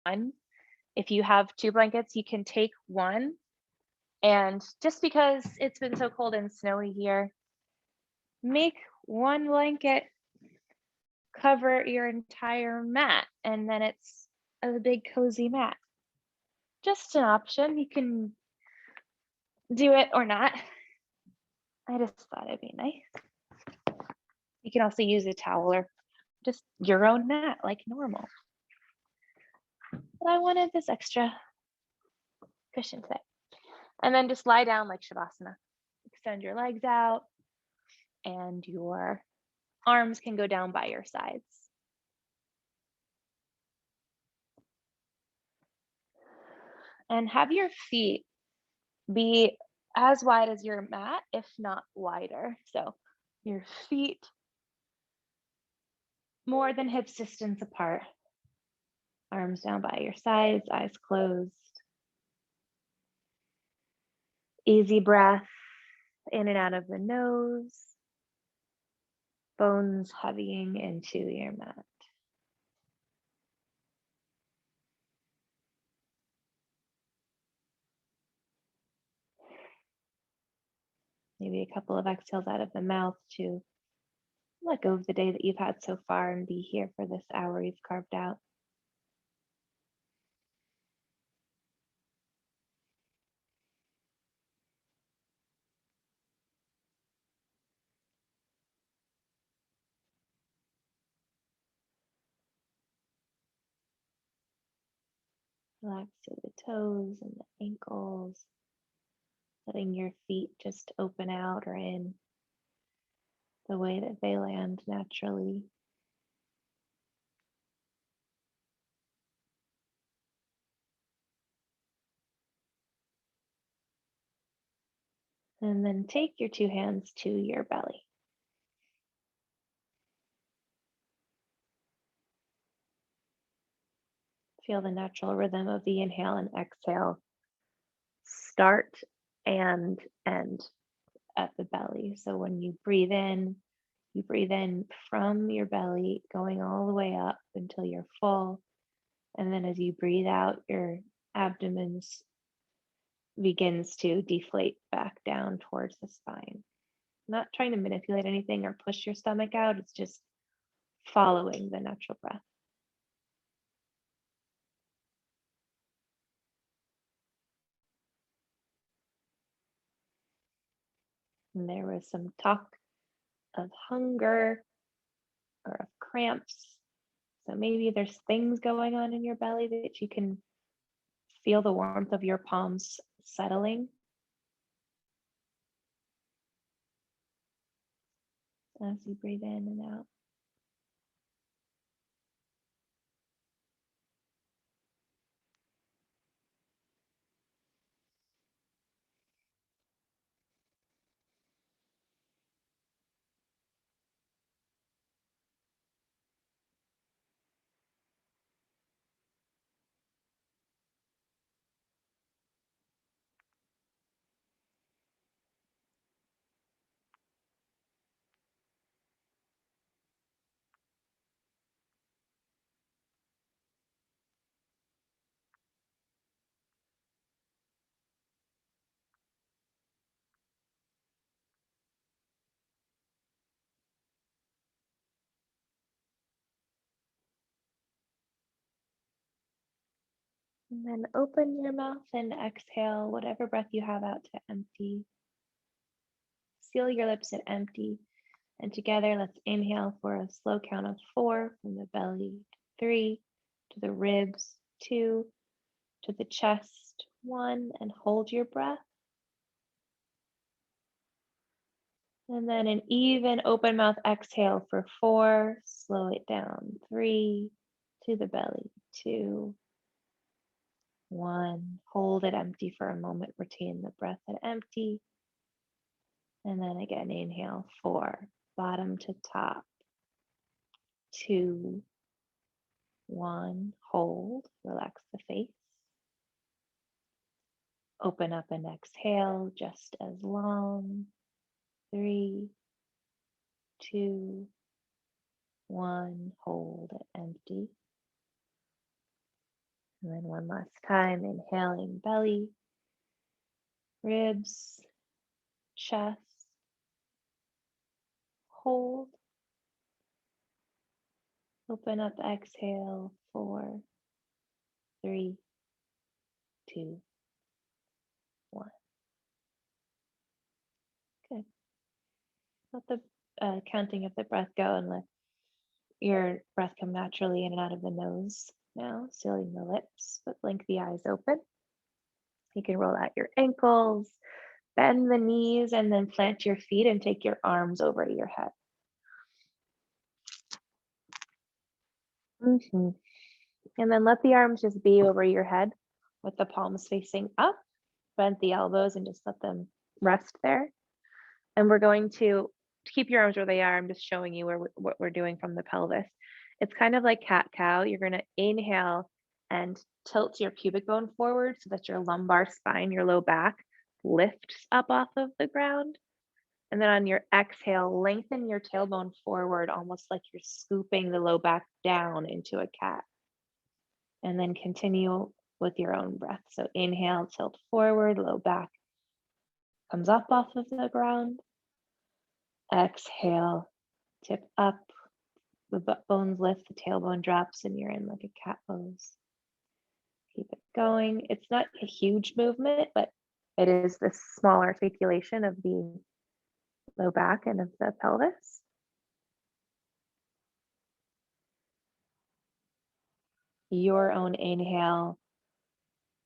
one. If you have 2 blankets, you can take one, and just because it's been so cold and snowy here, make one blanket cover your entire mat, and then it's a big cozy mat. Just an option. You can do it or not. I just thought it'd be nice. You can also use a towel or just your own mat like normal. But I wanted this extra cushion today. And then just lie down like Shavasana. Extend your legs out, and your arms can go down by your sides. And have your feet be as wide as your mat, if not wider. So your feet more than hips distance apart. Arms down by your sides, eyes closed. Easy breath in and out of the nose. Bones heavying into your mat. Maybe a couple of exhales out of the mouth to let go of the day that you've had so far and be here for this hour you've carved out. Relax through the toes and the ankles, letting your feet just open out or in the way that they land naturally. And then take your 2 hands to your belly. Feel the natural rhythm of the inhale and exhale start and end at the belly. So when you breathe in from your belly, going all the way up until you're full. And then as you breathe out, your abdomen begins to deflate back down towards the spine. Not trying to manipulate anything or push your stomach out, it's just following the natural breath. And there was some talk of hunger or of cramps. So maybe there's things going on in your belly that you can feel the warmth of your palms settling as you breathe in and out. And then open your mouth and exhale whatever breath you have out to empty. Seal your lips at empty. And together, let's inhale for a slow count of 4 from the belly, 3 to the ribs, 2 to the chest, 1, and hold your breath. And then an even open mouth exhale for 4, slow it down, 3 to the belly, 2, 1. Hold it empty for a moment, retain the breath at empty. And then again, inhale, 4, bottom to top, 2, 1, hold, relax the face. Open up and exhale just as long, 3, 2, 1, hold it empty. And then one last time, inhaling belly, ribs, chest, hold. Open up, exhale, 4, 3, 2, 1. Good. Let the counting of the breath go and let your breath come naturally in and out of the nose now, sealing the lips, but blink the eyes open. You can roll out your ankles, bend the knees, and then plant your feet and take your arms over your head. And then let the arms just be over your head with the palms facing up. Bend the elbows and just let them rest there. And we're going to keep your arms where they are. I'm just showing you what we're doing from the pelvis. It's kind of like cat cow. You're going to inhale and tilt your pubic bone forward so that your lumbar spine, your low back, lifts up off of the ground. And then on your exhale, lengthen your tailbone forward, almost like you're scooping the low back down into a cat. And then continue with your own breath. So inhale, tilt forward, low back comes up off of the ground. Exhale, tip up, the butt bones lift, the tailbone drops, and you're in like a cat pose. Keep it going. It's not a huge movement, but it is this small articulation of the low back and of the pelvis. Your own inhale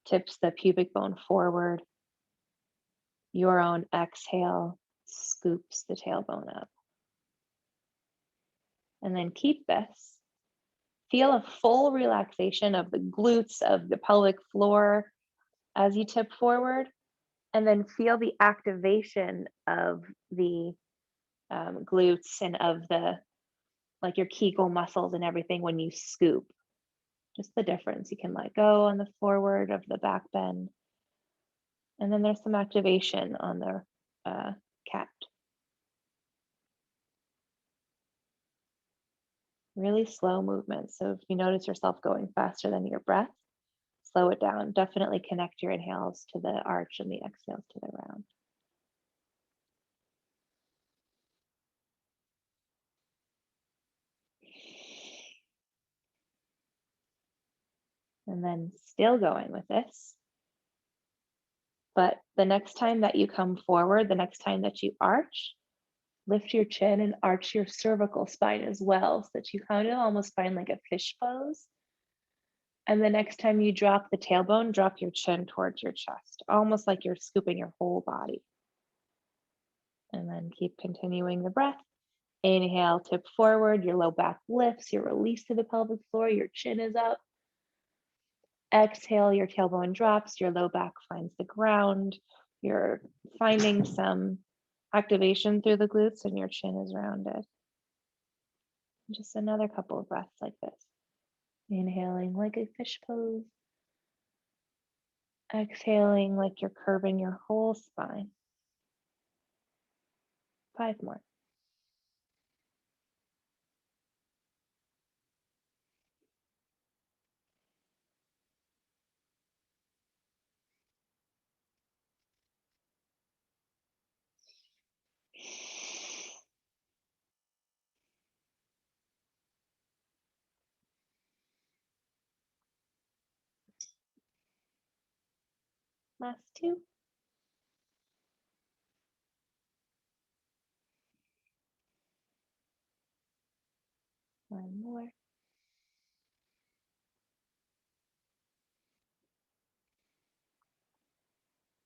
tips the pubic bone forward. Your own exhale scoops the tailbone up. And then keep this. Feel a full relaxation of the glutes, of the pelvic floor as you tip forward. And then feel the activation of the glutes and of the, like your Kegel muscles and everything when you scoop. Just the difference. You can let go on the forward of the back bend. And then there's some activation on the cat. Really slow movement. So if you notice yourself going faster than your breath, slow it down. Definitely connect your inhales to the arch and the exhales to the round. And then still going with this. But the next time that you come forward, the next time that you arch, lift your chin and arch your cervical spine as well, so that you kind of almost find like a fish pose. And the next time you drop the tailbone, drop your chin towards your chest, almost like you're scooping your whole body. And then keep continuing the breath. Inhale, tip forward, your low back lifts, you're released to the pelvic floor, your chin is up. Exhale, your tailbone drops, your low back finds the ground. You're finding some activation through the glutes and your chin is rounded. Just another couple of breaths like this. Inhaling like a fish pose. Exhaling like you're curving your whole spine. 5 more. Last 2. One more.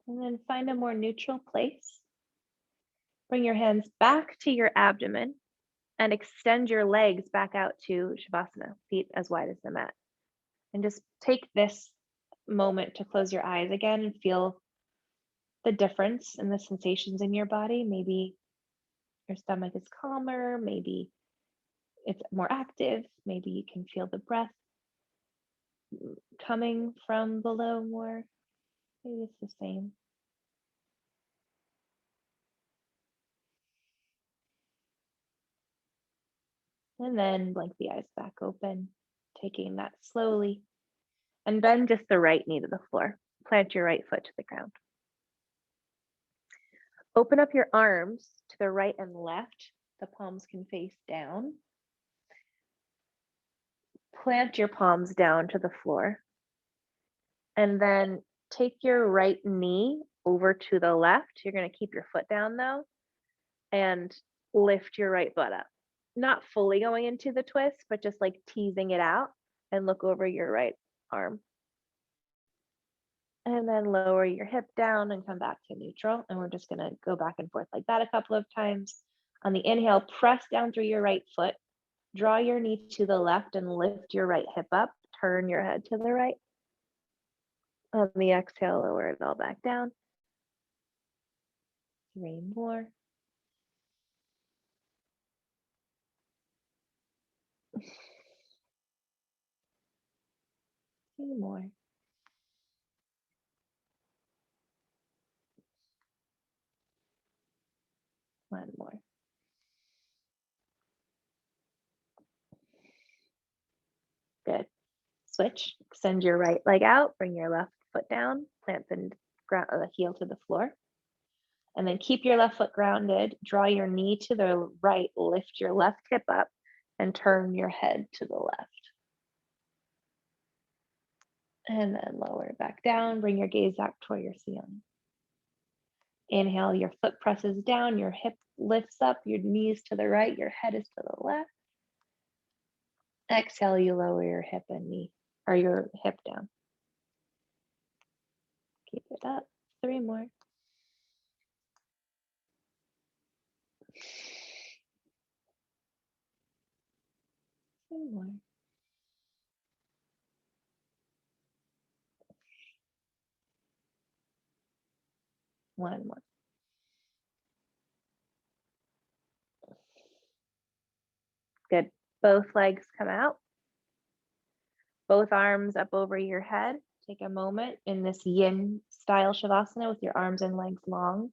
And then find a more neutral place. Bring your hands back to your abdomen and extend your legs back out to Shavasana, feet as wide as the mat. And just take this moment to close your eyes again and feel the difference in the sensations in your body. Maybe your stomach is calmer, maybe it's more active, maybe you can feel the breath coming from below more. Maybe it's the same. And then blink the eyes back open, taking that slowly. and bend just the right knee to the floor. Plant your right foot to the ground. Open up your arms to the right and left. The palms can face down. Plant your palms down to the floor. And then take your right knee over to the left. You're going to keep your foot down though, and lift your right butt up. Not fully going into the twist, but just like teasing it out, and look over your right arm. And then lower your hip down and come back to neutral. And we're just going to go back and forth like that a couple of times. On the inhale, press down through your right foot. Draw your knee to the left and lift your right hip up. Turn your head to the right. On the exhale, lower it all back down. 3 more. 2 more. 1 more. Good. Switch. Extend your right leg out. Bring your left foot down. Plant the heel to the floor. And then keep your left foot grounded. Draw your knee to the right. Lift your left hip up and turn your head to the left. And then lower it back down. Bring your gaze back toward your ceiling. Inhale, your foot presses down, your hip lifts up, your knees to the right, your head is to the left. Exhale, you lower your hip and knee, or your hip down. Keep it up. 3 more. 2 more. 1 more. Good. Both legs come out. Both arms up over your head. Take a moment in this yin style shavasana with your arms and legs long.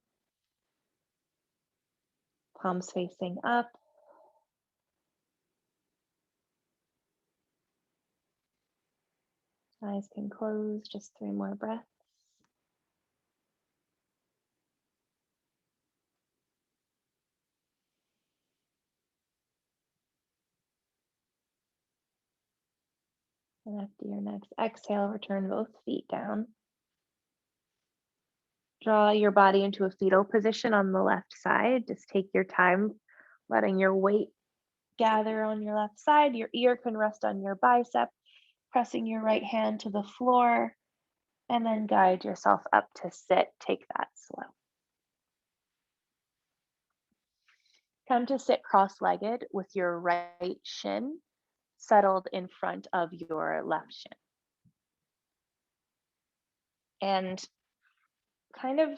Palms facing up. Eyes can close. Just 3 more breaths. And after your next exhale, return both feet down. Draw your body into a fetal position on the left side. Just take your time, letting your weight gather on your left side. Your ear can rest on your bicep, pressing your right hand to the floor, and then guide yourself up to sit. Take that slow. Come to sit cross-legged with your right shin settled in front of your left shin. And kind of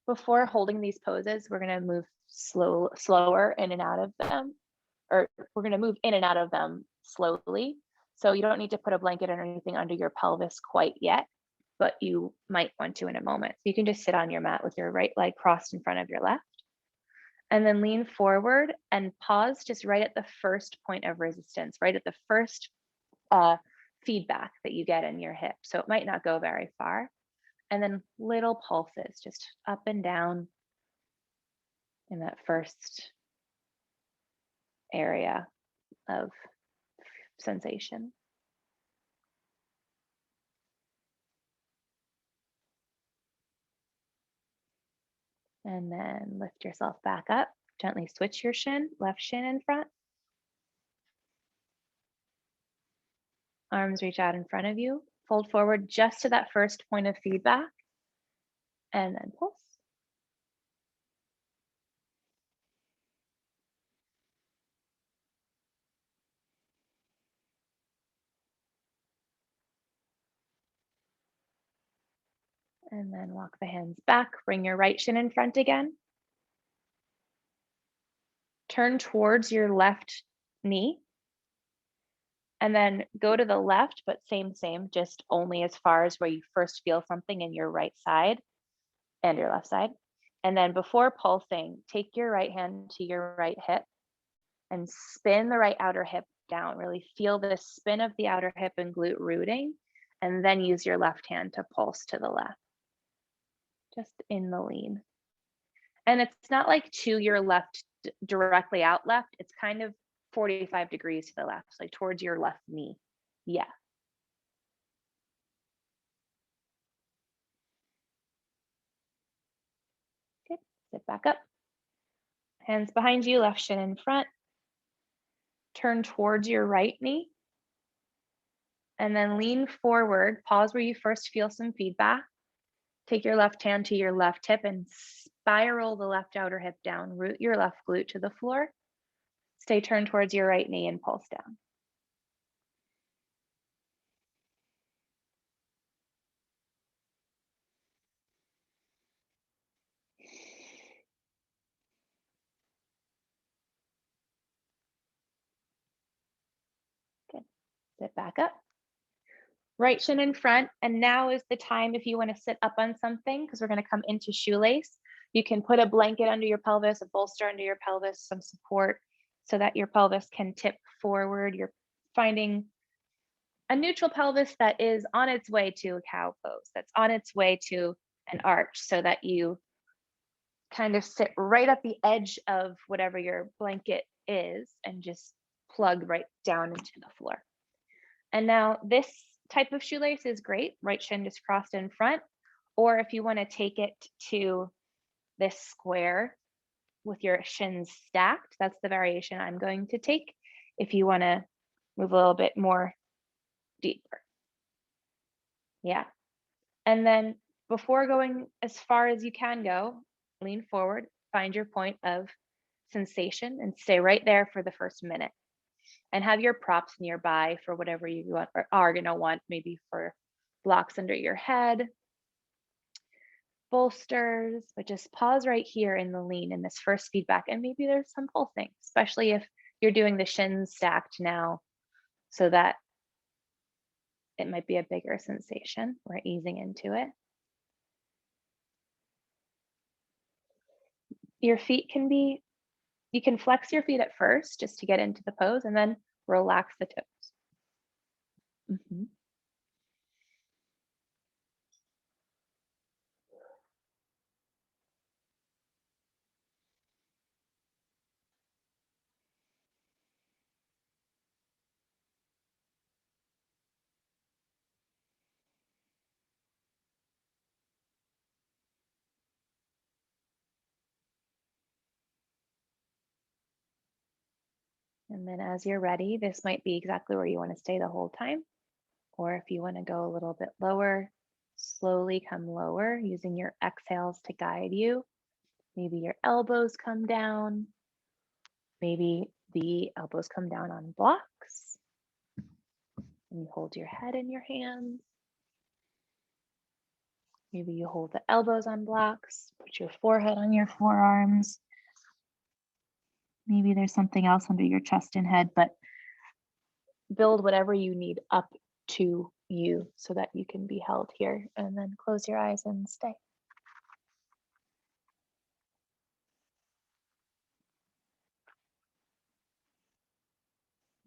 before holding these poses, we're going to move slower in and out of them, or we're going to move in and out of them slowly. So you don't need to put a blanket or anything under your pelvis quite yet, but you might want to in a moment. So you can just sit on your mat with your right leg crossed in front of your left, and then lean forward and pause just right at the first point of resistance, right at the first feedback that you get in your hip. So it might not go very far. And then little pulses just up and down in that first area of sensation. And then lift yourself back up. Gently switch your shin, left shin in front. Arms reach out in front of you. Fold forward just to that first point of feedback. And then pulse. And then walk the hands back. Bring your right shin in front again. Turn towards your left knee. And then go to the left, but same, just only as far as where you first feel something in your right side and your left side. And then before pulsing, take your right hand to your right hip and spin the right outer hip down. Really feel the spin of the outer hip and glute rooting and then use your left hand to pulse to the left, just in the lean. And it's not like to your left, directly out left. It's kind of 45 degrees to the left, like towards your left knee. Yeah. Good. Sit back up. Hands behind you, left shin in front. Turn towards your right knee. And then lean forward. Pause where you first feel some feedback. Take your left hand to your left hip and spiral the left outer hip down. Root your left glute to the floor. Stay turned towards your right knee and pulse down. Good. Sit back up. Right shin in front. And now is the time if you want to sit up on something, because we're going to come into shoelace. You can put a blanket under your pelvis, a bolster under your pelvis, some support so that your pelvis can tip forward. You're finding a neutral pelvis that is on its way to a cow pose, that's on its way to an arch, so that you kind of sit right at the edge of whatever your blanket is and just plug right down into the floor. And now this type of shoelace is great, right shin just crossed in front. Or if you want to take it to this square with your shins stacked, that's the variation I'm going to take. If you want to move a little bit more deeper. Yeah. And then before going as far as you can go, lean forward, find your point of sensation and stay right there for the first minute. And have your props nearby for whatever you want or are going to want, maybe for blocks under your head, bolsters, but just pause right here in the lean in this first feedback. And maybe there's some pulsing, especially if you're doing the shins stacked now, so that it might be a bigger sensation. We're easing into it. Your feet can be, you can flex your feet at first just to get into the pose and then relax the toes. Mhm. And then as you're ready, this might be exactly where you want to stay the whole time. Or if you want to go a little bit lower, slowly come lower using your exhales to guide you. Maybe your elbows come down. Maybe the elbows come down on blocks. And you hold your head in your hands. Maybe you hold the elbows on blocks, put your forehead on your forearms. Maybe there's something else under your chest and head, but build whatever you need up to you so that you can be held here. And then close your eyes and stay.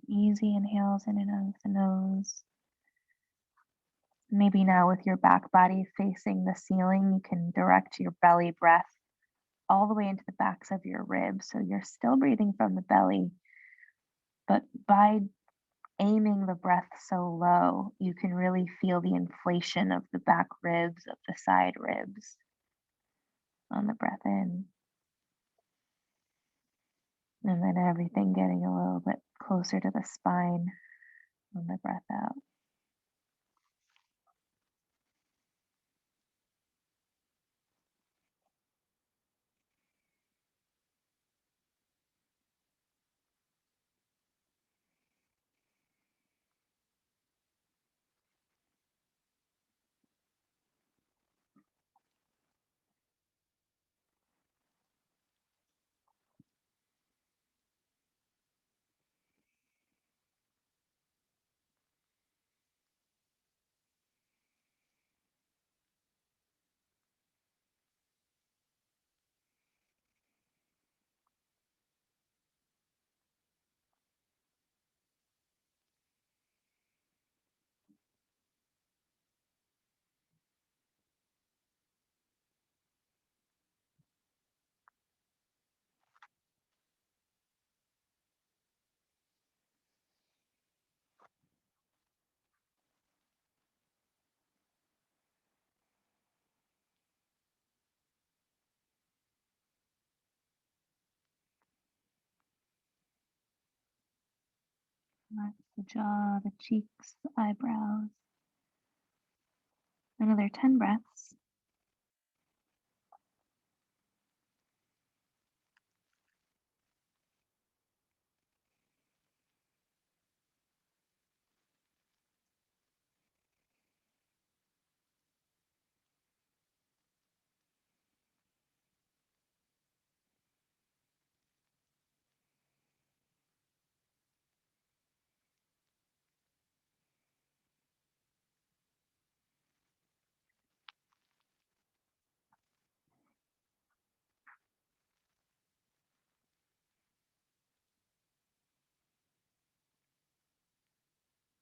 Easy inhales in and out of the nose. Maybe now with your back body facing the ceiling, you can direct your belly breath all the way into the backs of your ribs. So you're still breathing from the belly, but by aiming the breath so low, you can really feel the inflation of the back ribs, of the side ribs on the breath in. And then everything getting a little bit closer to the spine on the breath out. Relax the jaw, the cheeks, the eyebrows. Another 10 breaths.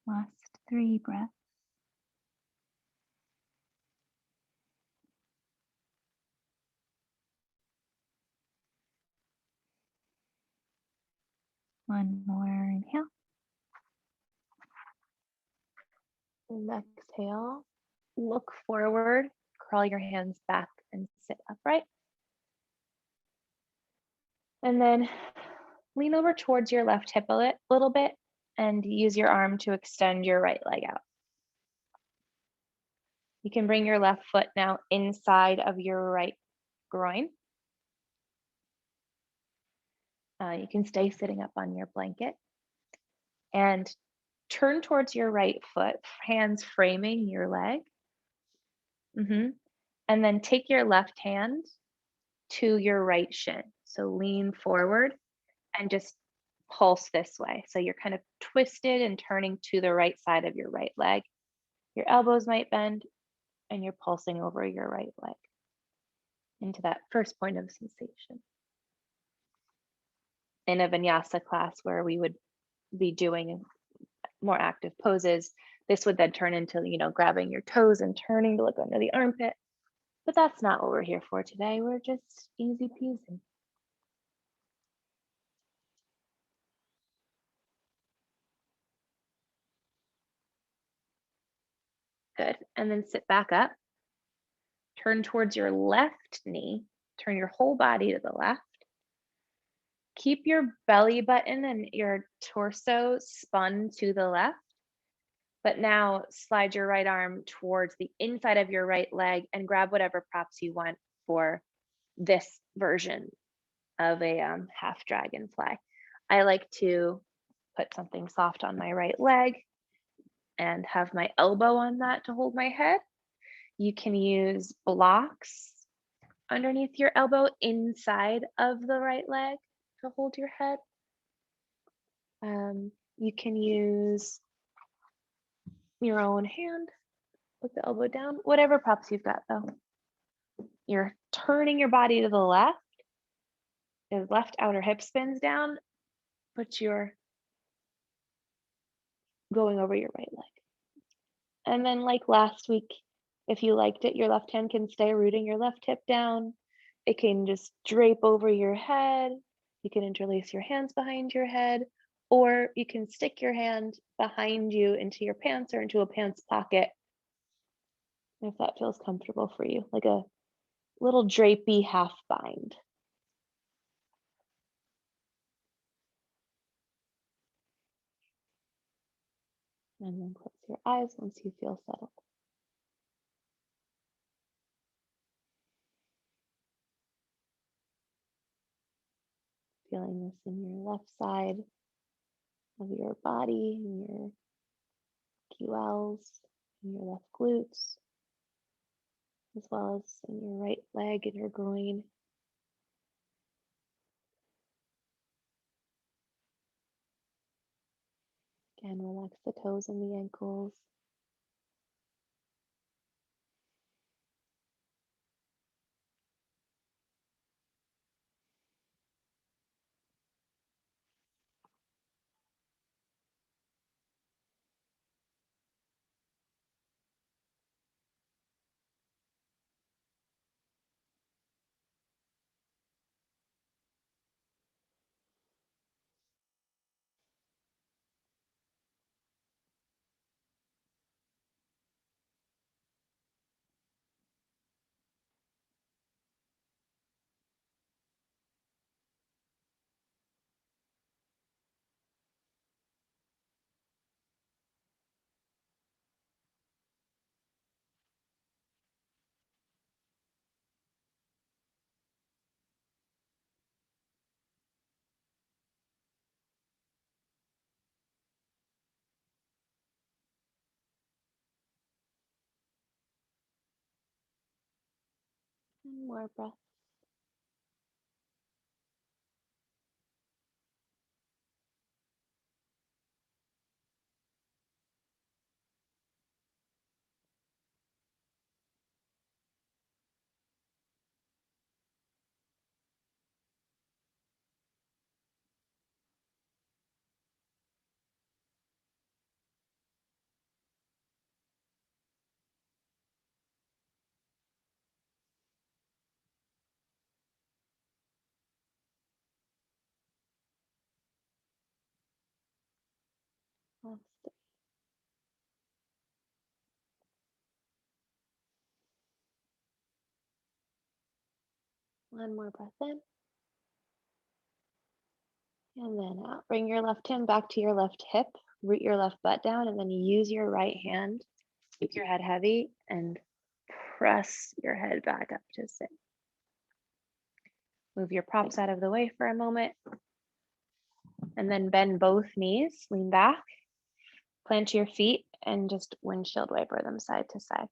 Last 3 breaths. One more inhale. And exhale. Look forward, crawl your hands back and sit upright. And then lean over towards your left hip a little bit and use your arm to extend your right leg out. You can bring your left foot now inside of your right groin. You can stay sitting up on your blanket and turn towards your right foot, hands framing your leg. And then take your left hand to your right shin. So lean forward and just pulse this way. So you're kind of twisted and turning to the right side of your right leg. Your elbows might bend and you're pulsing over your right leg into that first point of sensation. In a vinyasa class where we would be doing more active poses, this would then turn into, grabbing your toes and turning to look under the armpit. But that's not what we're here for today. We're just easy peasy. Good. And then sit back up. Turn towards your left knee. Turn your whole body to the left. Keep your belly button and your torso spun to the left. But now slide your right arm towards the inside of your right leg and grab whatever props you want for this version of a half dragonfly. I like to put something soft on my right leg and have my elbow on that to hold my head. You can use blocks underneath your elbow inside of the right leg to hold your head. You can use your own hand with the elbow down, whatever props you've got though. You're turning your body to the left. The left outer hip spins down, but you're going over your right leg. And then like last week, if you liked it, your left hand can stay rooting your left hip down. It can just drape over your head. You can interlace your hands behind your head, or you can stick your hand behind you into your pants or into a pants pocket if that feels comfortable for you, like a little drapey half bind. And then close your eyes once you feel settled. Feeling this in your left side of your body, in your QLs, in your left glutes, as well as in your right leg and your groin. Again, relax the toes and the ankles. More breath. Last three. One more breath in. And then out. Bring your left hand back to your left hip, root your left butt down, and then use your right hand. Keep your head heavy and press your head back up to sit. Move your props out of the way for a moment. And then bend both knees, lean back, plant your feet, and just windshield wiper them side to side.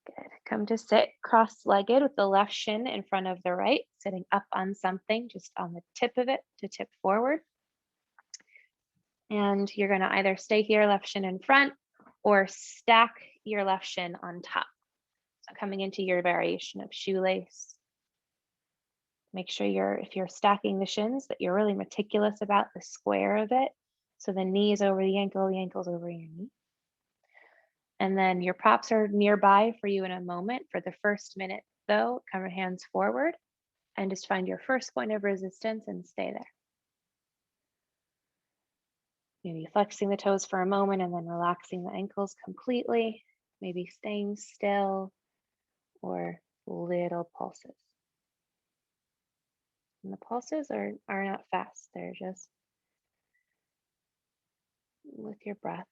Good. Come to sit cross-legged with the left shin in front of the right, sitting up on something, just on the tip of it to tip forward. And you're going to either stay here, left shin in front, or stack your left shin on top. So coming into your variation of shoelace. Make sure if you're stacking the shins, that you're really meticulous about the square of it. So the knee is over the ankle's over your knee. And then your props are nearby for you in a moment. For the first minute, though, come your hands forward and just find your first point of resistance and stay there. Maybe flexing the toes for a moment and then relaxing the ankles completely. Maybe staying still or little pulses. And the pulses are not fast. They're just with your breath.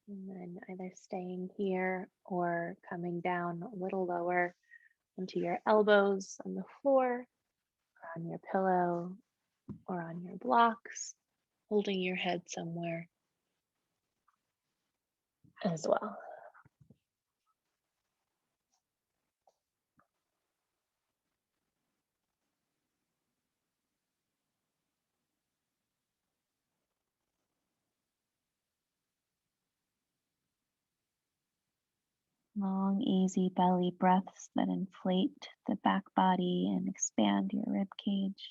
And then either staying here or coming down a little lower onto your elbows on the floor, or on your pillow, or on your blocks, holding your head somewhere as well. Long, easy belly breaths that inflate the back body and expand your rib cage.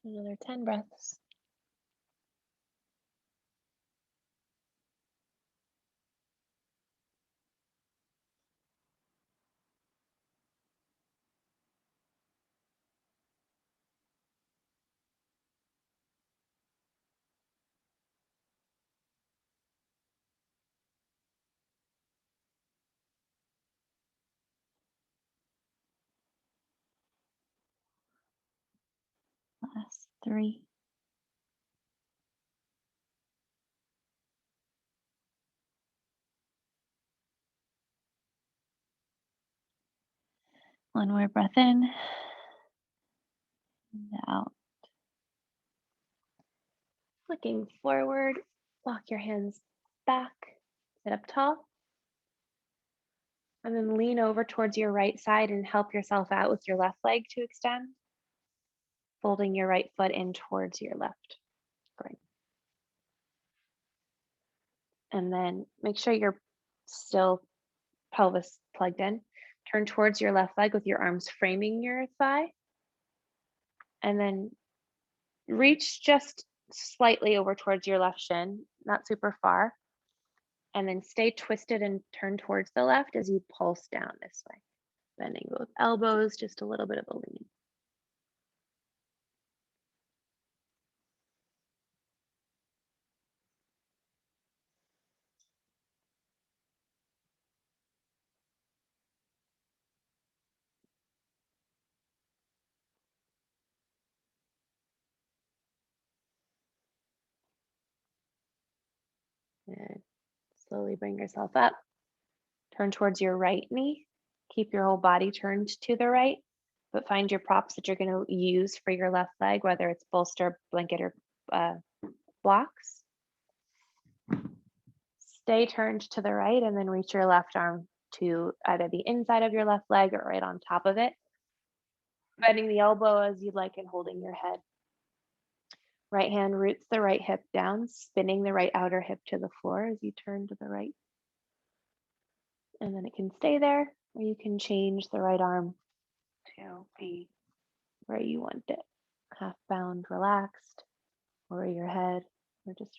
Another 10 breaths. 3. One more breath in and out. Looking forward, walk your hands back, sit up tall, and then lean over towards your right side and help yourself out with your left leg to extend, folding your right foot in towards your left. Great. And then make sure you're still pelvis plugged in. Turn towards your left leg with your arms framing your thigh, and then reach just slightly over towards your left shin, not super far, and then stay twisted and turn towards the left as you pulse down this way, bending both elbows, just a little bit of a lean. And slowly bring yourself up. Turn towards your right knee. Keep your whole body turned to the right, but find your props that you're going to use for your left leg, whether it's bolster, blanket, or uh, blocks. Stay turned to the right and then reach your left arm to either the inside of your left leg or right on top of it, bending the elbow as you'd like and holding your head. Right hand roots the right hip down, spinning the right outer hip to the floor as you turn to the right. And then it can stay there, or you can change the right arm to be where you want it. Half bound, relaxed, or your head, or just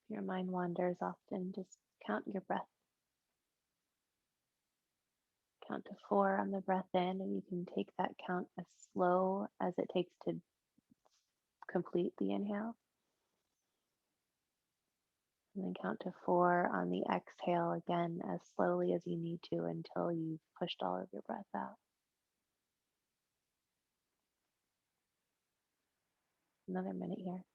your mind wanders often, just count your breath. Count to 4 on the breath in, and you can take that count as slow as it takes to complete the inhale. And then count to 4 on the exhale again as slowly as you need to until you've pushed all of your breath out. Another minute here.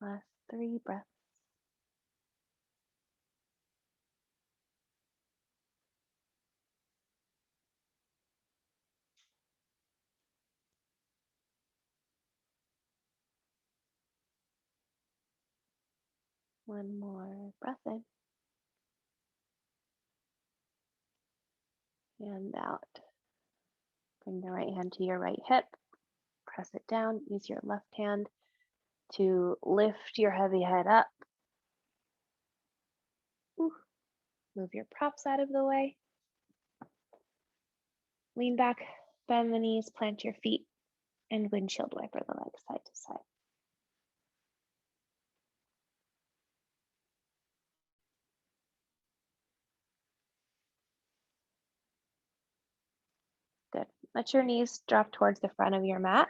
Last 3 breaths. One more breath in and out. Bring the right hand to your right hip. Press it down. Use your left hand to lift your heavy head up. Ooh. Move your props out of the way. Lean back, bend the knees, plant your feet, and windshield wiper the legs side to side. Good. Let your knees drop towards the front of your mat.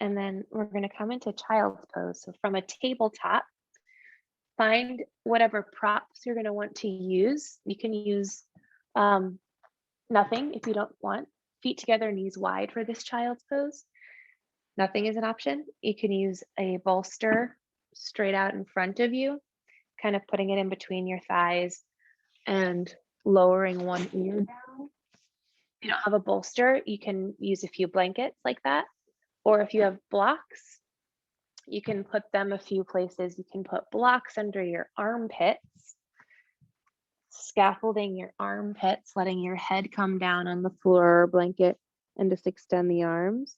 And then we're going to come into child's pose. So from a tabletop, find whatever props you're going to want to use. You can use nothing if you don't want. Feet together, knees wide for this child's pose. Nothing is an option. You can use a bolster straight out in front of you, kind of putting it in between your thighs and lowering one ear down. If you don't have a bolster, you can use a few blankets like that. Or if you have blocks, you can put them a few places. You can put blocks under your armpits, scaffolding your armpits, letting your head come down on the floor or blanket and just extend the arms.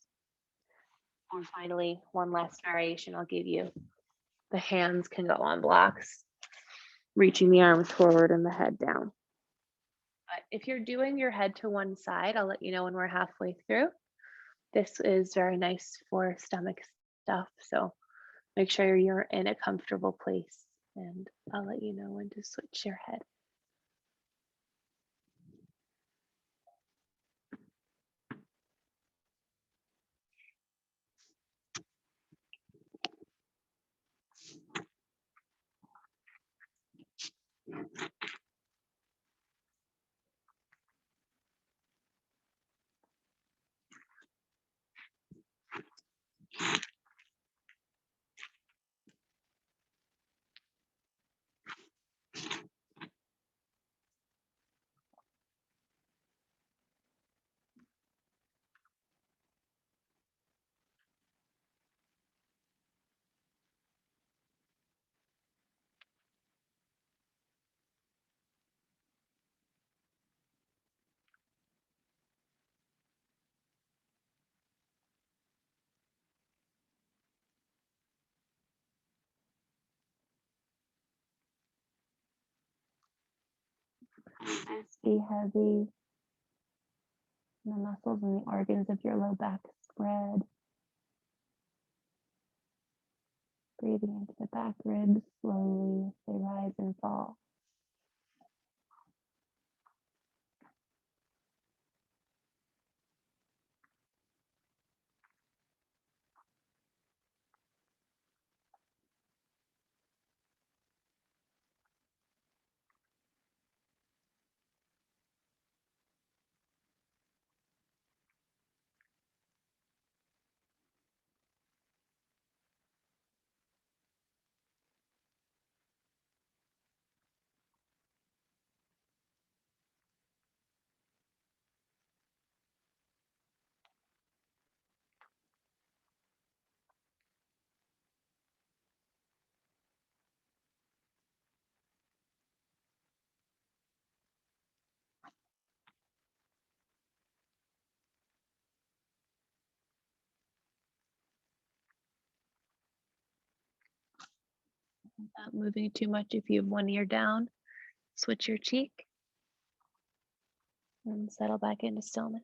Or finally, one last variation I'll give you. The hands can go on blocks, reaching the arms forward and the head down. But if you're doing your head to one side, I'll let you know when we're halfway through. This is very nice for stomach stuff. So make sure you're in a comfortable place, and I'll let you know when to switch your head. Just be heavy. The muscles and the organs of your low back spread. Breathing into the back ribs slowly as they rise and fall. Not moving too much. If you have one ear down, switch your cheek and settle back into stillness.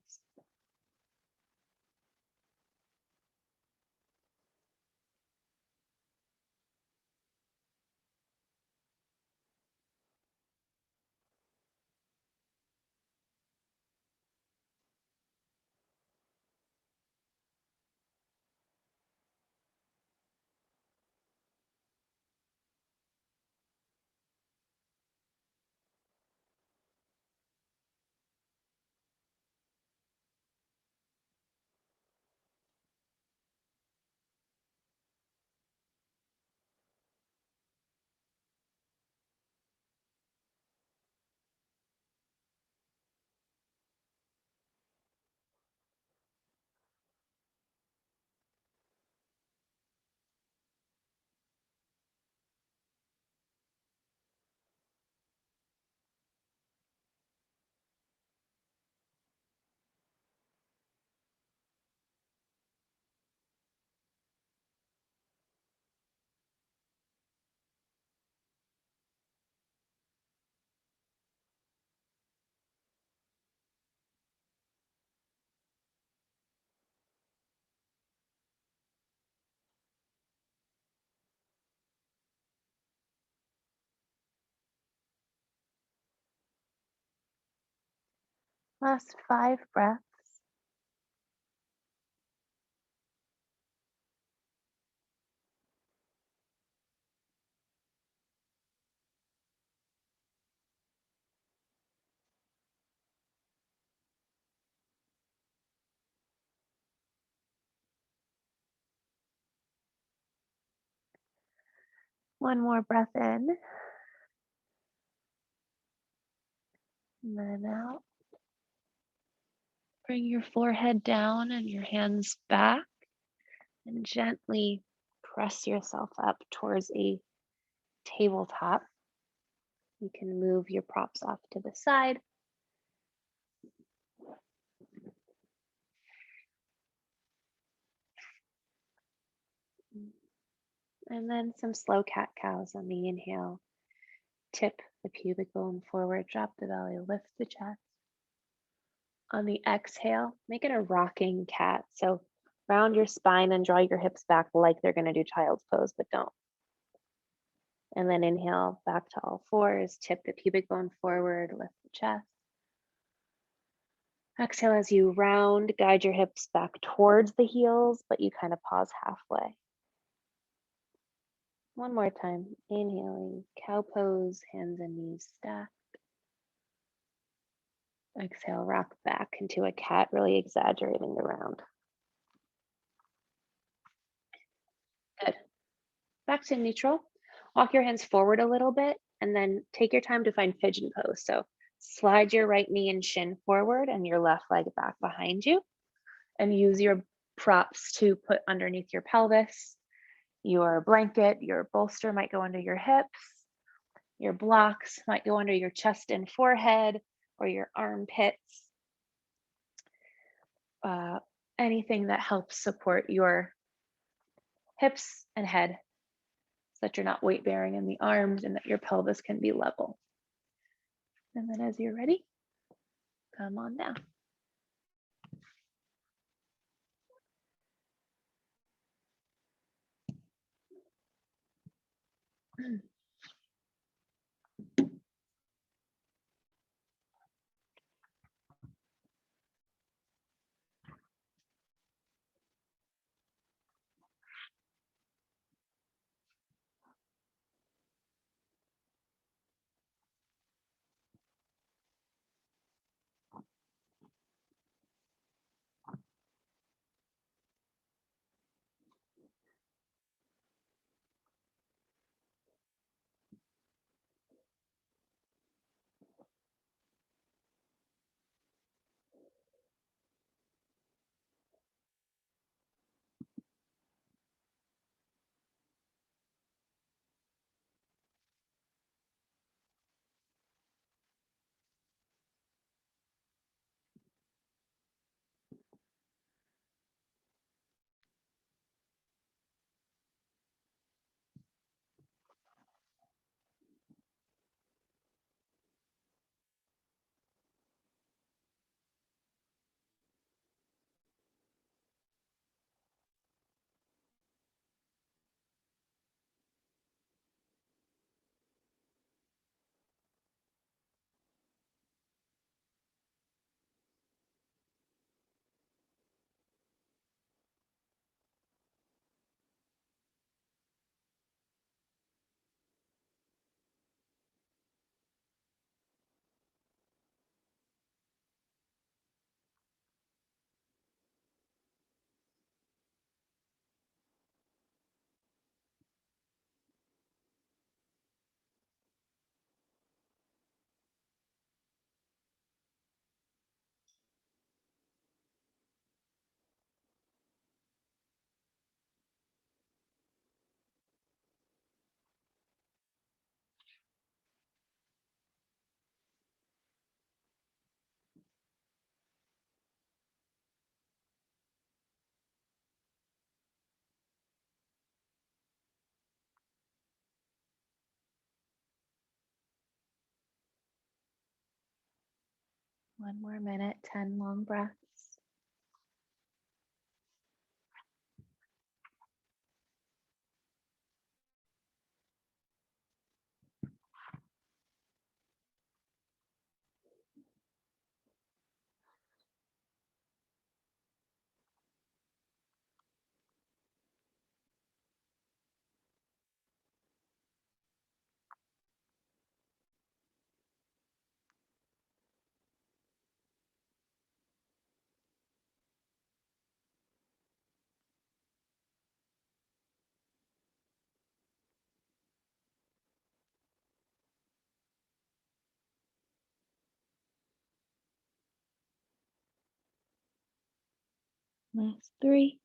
Last 5 breaths. One more breath in, and then out. Bring your forehead down and your hands back, and gently press yourself up towards a tabletop. You can move your props off to the side. And then some slow cat cows on the inhale. Tip the pubic bone forward, drop the belly, lift the chest. On the exhale, make it a rocking cat. So round your spine and draw your hips back like they're going to do child's pose, but don't. And then inhale back to all fours, tip the pubic bone forward, lift the chest. Exhale as you round, guide your hips back towards the heels, but you kind of pause halfway. One more time, inhaling, cow pose, hands and knees stacked. Exhale, rock back into a cat, really exaggerating the round. Good. Back to neutral. Walk your hands forward a little bit and then take your time to find pigeon pose. So slide your right knee and shin forward and your left leg back behind you, and use your props to put underneath your pelvis. Your blanket, your bolster might go under your hips. Your blocks might go under your chest and forehead or your armpits. Anything that helps support your hips and head so that you're not weight bearing in the arms and that your pelvis can be level. And then as you're ready, come on down. One more minute, 10 long breaths. Last 3.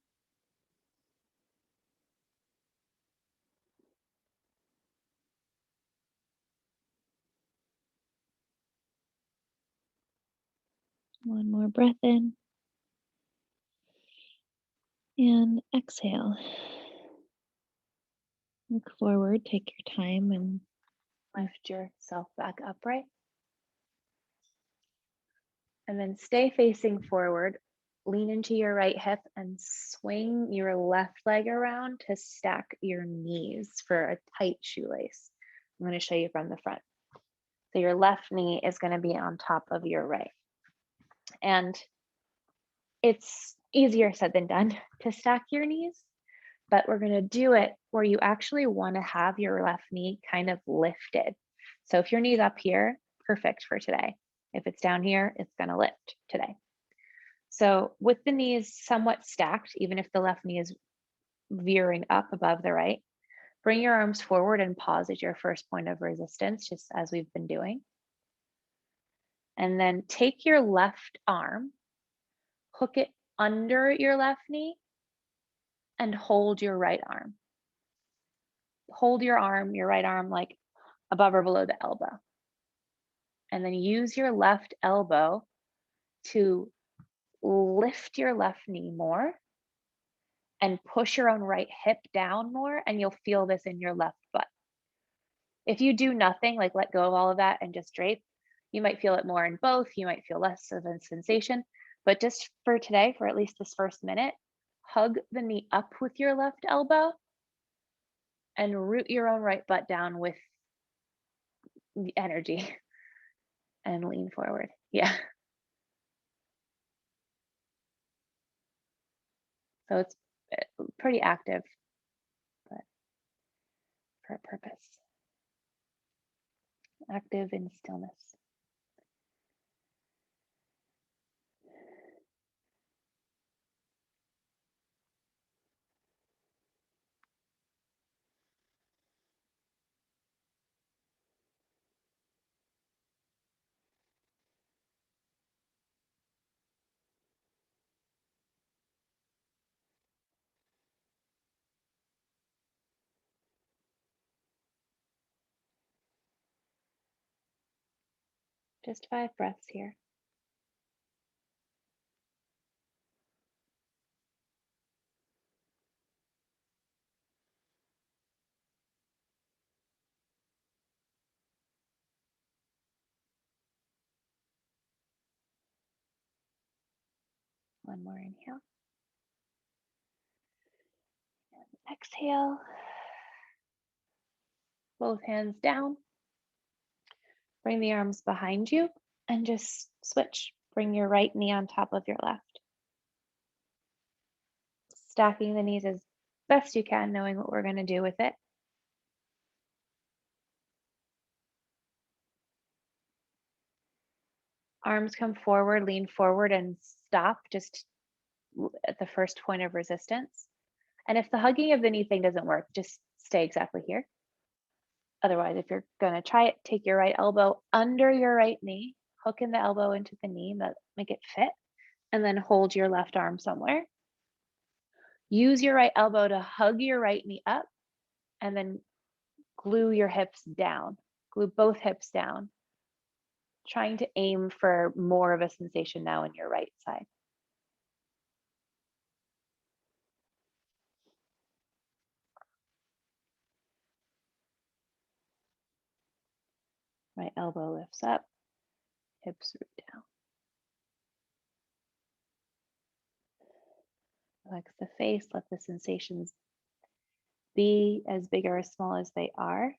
One more breath in and exhale. Look forward, take your time, and lift yourself back upright. And then stay facing forward. Lean into your right hip and swing your left leg around to stack your knees for a tight shoelace. I'm going to show you from the front. So your left knee is going to be on top of your right. And it's easier said than done to stack your knees, but we're going to do it where you actually want to have your left knee kind of lifted. So if your knee's up here, perfect for today. If it's down here, it's going to lift today. So with the knees somewhat stacked, even if the left knee is veering up above the right, bring your arms forward and pause at your first point of resistance, just as we've been doing. And then take your left arm, hook it under your left knee, and hold your right arm. Hold your right arm, like above or below the elbow. And then use your left elbow to lift your left knee more and push your own right hip down more, and you'll feel this in your left butt. If you do nothing, like let go of all of that and just drape, you might feel it more in both. You might feel less of a sensation. But just for today, for at least this first minute, hug the knee up with your left elbow and root your own right butt down with the energy and lean forward. Yeah. So it's pretty active, but for a purpose. Active in stillness. Just 5 breaths here. One more inhale. Exhale. Both hands down. Bring the arms behind you and just switch. Bring your right knee on top of your left. Stacking the knees as best you can, knowing what we're going to do with it. Arms come forward, lean forward, and stop just at the first point of resistance. And if the hugging of the knee thing doesn't work, just stay exactly here. Otherwise, if you're going to try it, take your right elbow under your right knee, hook in the elbow into the knee, make it fit, and then hold your left arm somewhere. Use your right elbow to hug your right knee up, and then glue your hips down. Glue both hips down, trying to aim for more of a sensation now in your right side. Right elbow lifts up, hips root down. Relax the face, let the sensations be as big or as small as they are.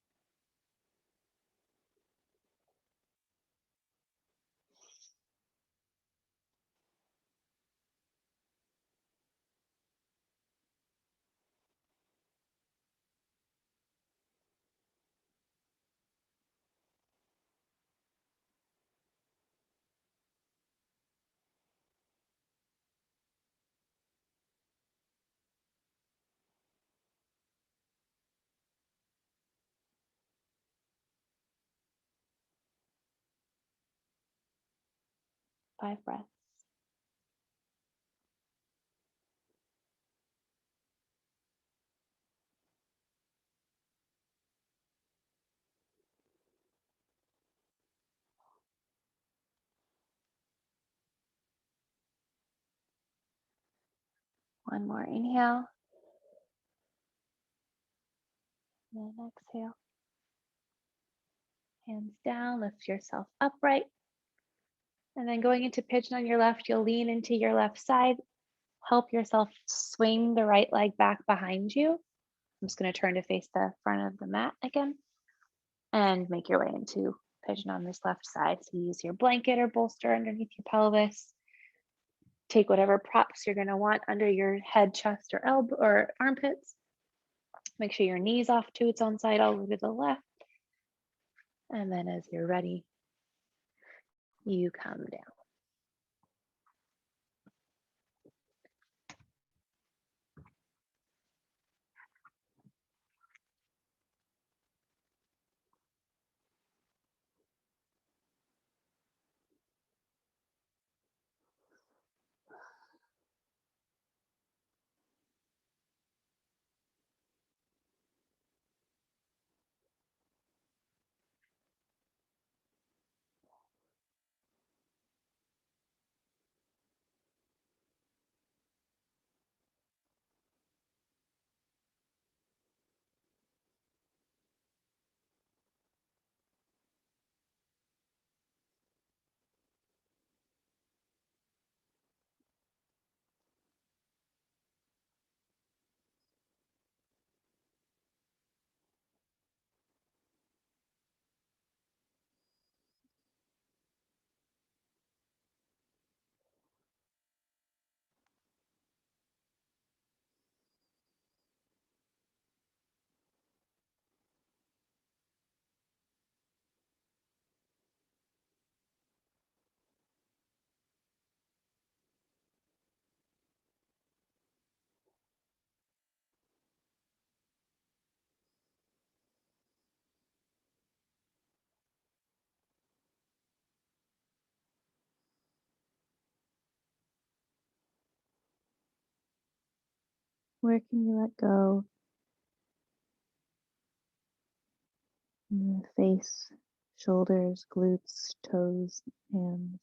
Five breaths. One more inhale. And then exhale. Hands down, lift yourself upright. And then going into pigeon on your left, you'll lean into your left side. Help yourself swing the right leg back behind you. I'm just going to turn to face the front of the mat again. And make your way into pigeon on this left side. So use your blanket or bolster underneath your pelvis. Take whatever props you're going to want under your head, chest, or elbow or armpits. Make sure your knee's off to its own side all the way to the left. And then as you're ready, you come down. Where can you let go? In the face, shoulders, glutes, toes, hands.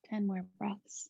Ten more breaths.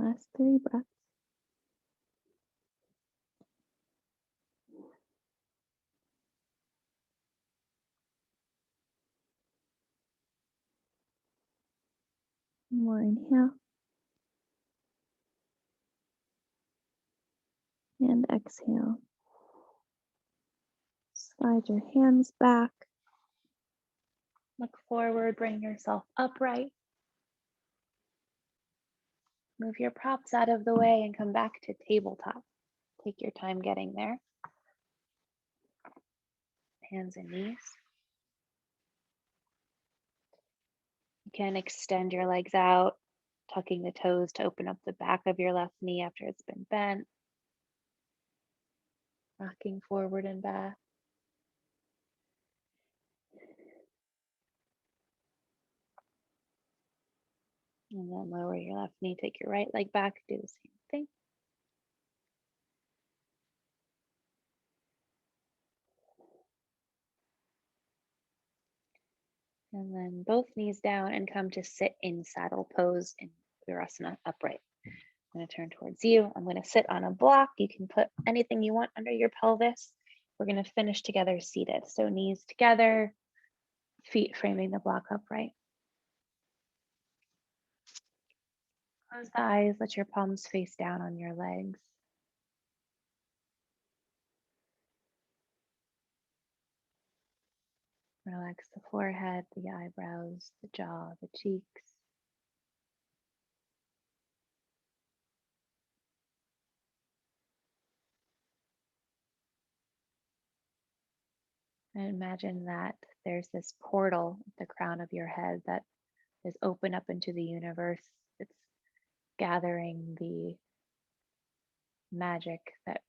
Last 3 breaths. One more inhale. And exhale. Slide your hands back. Look forward, bring yourself upright. Move your props out of the way and come back to tabletop. Take your time getting there. Hands and knees. You can extend your legs out, tucking the toes to open up the back of your left knee after it's been bent. Rocking forward and back. And then lower your left knee, take your right leg back, do the same thing. And then both knees down and come to sit in saddle pose in Virasana upright. I'm going to turn towards you. I'm going to sit on a block. You can put anything you want under your pelvis. We're going to finish together seated. So knees together, feet framing the block upright. Close the eyes, let your palms face down on your legs. Relax the forehead, the eyebrows, the jaw, the cheeks. And imagine that there's this portal at the crown of your head that is open up into the universe. It's gathering the magic that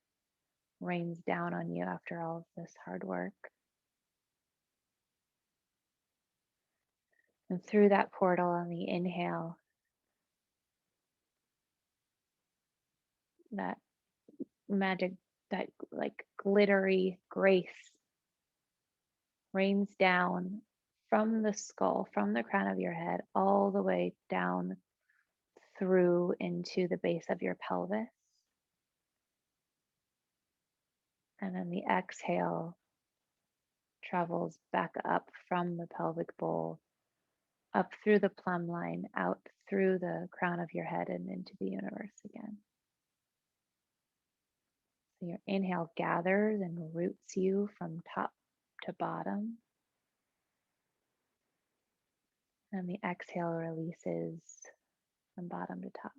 rains down on you after all of this hard work. And through that portal on the inhale, that magic, that like glittery grace rains down from the skull, from the crown of your head, all the way down through into the base of your pelvis. And then the exhale travels back up from the pelvic bowl, up through the plumb line, out through the crown of your head and into the universe again. So your inhale gathers and roots you from top to bottom. And the exhale releases from bottom to top.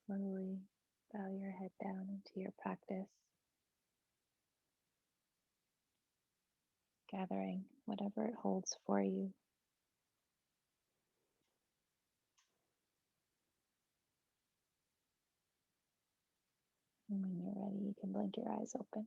Slowly bow your head down into your practice, gathering whatever it holds for you. And when you're ready, you can blink your eyes open.